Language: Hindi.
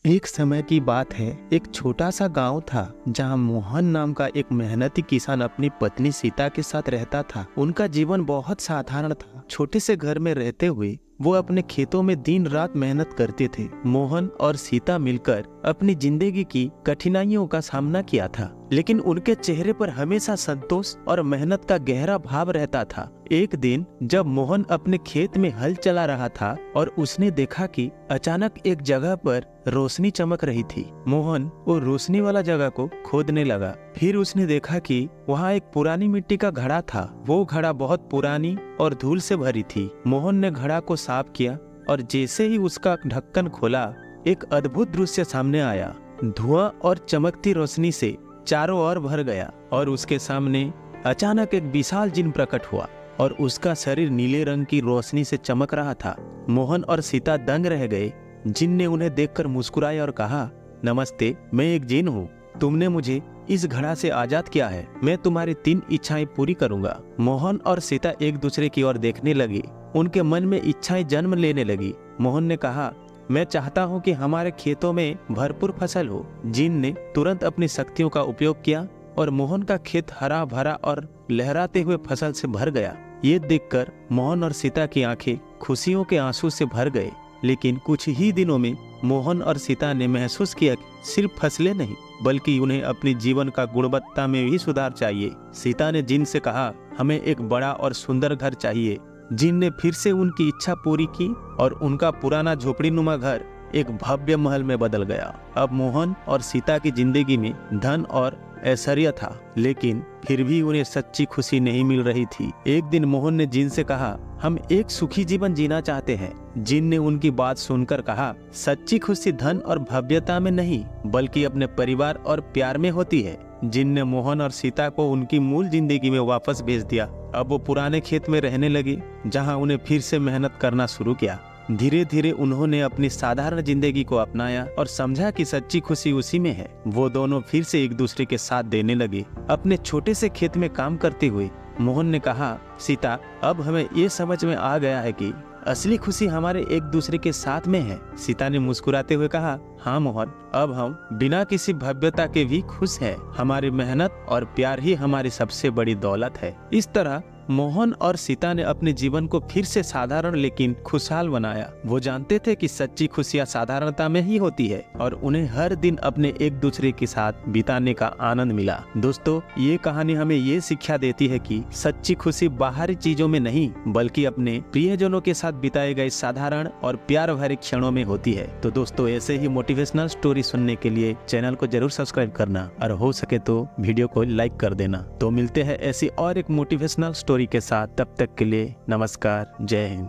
एक समय की बात है। एक छोटा सा गांव था जहां मोहन नाम का एक मेहनती किसान अपनी पत्नी सीता के साथ रहता था। उनका जीवन बहुत साधारण था। छोटे से घर में रहते हुए वो अपने खेतों में दिन रात मेहनत करते थे। मोहन और सीता मिलकर अपनी जिंदगी की कठिनाइयों का सामना किया था, लेकिन उनके चेहरे पर हमेशा संतोष और मेहनत का गहरा भाव रहता था। एक दिन जब मोहन अपने खेत में हल चला रहा था और उसने देखा कि अचानक एक जगह पर रोशनी चमक रही थी। मोहन वो रोशनी वाला जगह को खोदने लगा। फिर उसने देखा कि वहाँ एक पुरानी मिट्टी का घड़ा था। वो घड़ा बहुत पुरानी और धूल से भरी थी। मोहन ने घड़ा को साफ किया और जैसे ही उसका ढक्कन खोला, एक अद्भुत दृश्य सामने आया। धुआं और चमकती रोशनी से चारों ओर भर गया और उसके सामने अचानक एक विशाल जिन प्रकट हुआ और उसका शरीर नीले रंग की रोशनी से चमक रहा था। मोहन और सीता दंग रह गए। जिन ने उन्हें देखकर मुस्कुराया और कहा, नमस्ते, मैं एक जिन हूँ। तुमने मुझे इस घड़ा से आजाद किया है। मैं तुम्हारी 3 इच्छाएं पूरी करूंगा। मोहन और सीता एक दूसरे की ओर देखने लगी। उनके मन में इच्छाएं जन्म लेने लगी। मोहन ने कहा, मैं चाहता हूं कि हमारे खेतों में भरपूर फसल हो। जिन ने तुरंत अपनी शक्तियों का उपयोग किया और मोहन का खेत हरा भरा और लहराते हुए फसल से भर गया। ये देखकर मोहन और सीता की आंखें खुशियों के आंसू से भर गए। लेकिन कुछ ही दिनों में मोहन और सीता ने महसूस किया कि सिर्फ फसलें नहीं, बल्कि उन्हें अपनी जीवन का गुणवत्ता में भी सुधार चाहिए। सीता ने जिन से कहा, हमें एक बड़ा और सुंदर घर चाहिए। जिन ने फिर से उनकी इच्छा पूरी की और उनका पुराना झोपड़ीनुमा घर एक भव्य महल में बदल गया। अब मोहन और सीता की जिंदगी में धन और ऐश्वर्य था, लेकिन फिर भी उन्हें सच्ची खुशी नहीं मिल रही थी। एक दिन मोहन ने जिन से कहा, हम एक सुखी जीवन जीना चाहते हैं। जिन ने उनकी बात सुनकर कहा, सच्ची खुशी धन और भव्यता में नहीं, बल्कि अपने परिवार और प्यार में होती है। जिन ने मोहन और सीता को उनकी मूल जिंदगी में वापस भेज दिया। अब वो पुराने खेत में रहने लगे, जहां उन्हें फिर से मेहनत करना शुरू किया। धीरे धीरे उन्होंने अपनी साधारण जिंदगी को अपनाया और समझा कि सच्ची खुशी उसी में है। वो दोनों फिर से एक दूसरे के साथ देने लगे। अपने छोटे से खेत में काम करते हुए मोहन ने कहा, सीता, अब हमें ये समझ में आ गया है कि असली खुशी हमारे एक दूसरे के साथ में है। सीता ने मुस्कुराते हुए कहा, हाँ मोहन, अब हम बिना किसी भव्यता के भी खुश हैं। हमारी मेहनत और प्यार ही हमारी सबसे बड़ी दौलत है। इस तरह मोहन और सीता ने अपने जीवन को फिर से साधारण लेकिन खुशहाल बनाया। वो जानते थे कि सच्ची खुशियाँ साधारणता में ही होती है और उन्हें हर दिन अपने एक दूसरे के साथ बिताने का आनंद मिला। दोस्तों, ये कहानी हमें ये शिक्षा देती है कि सच्ची खुशी बाहरी चीजों में नहीं, बल्कि अपने प्रियजनों के साथ बिताए गए साधारण और प्यार भरे क्षणों में होती है। तो दोस्तों, ऐसे ही मोटिवेशनल स्टोरी सुनने के लिए चैनल को जरूर सब्सक्राइब करना और हो सके तो वीडियो को लाइक कर देना। तो मिलते हैं ऐसी और एक मोटिवेशनल स्टोरी के साथ। तब तक के लिए नमस्कार, जय हिंद।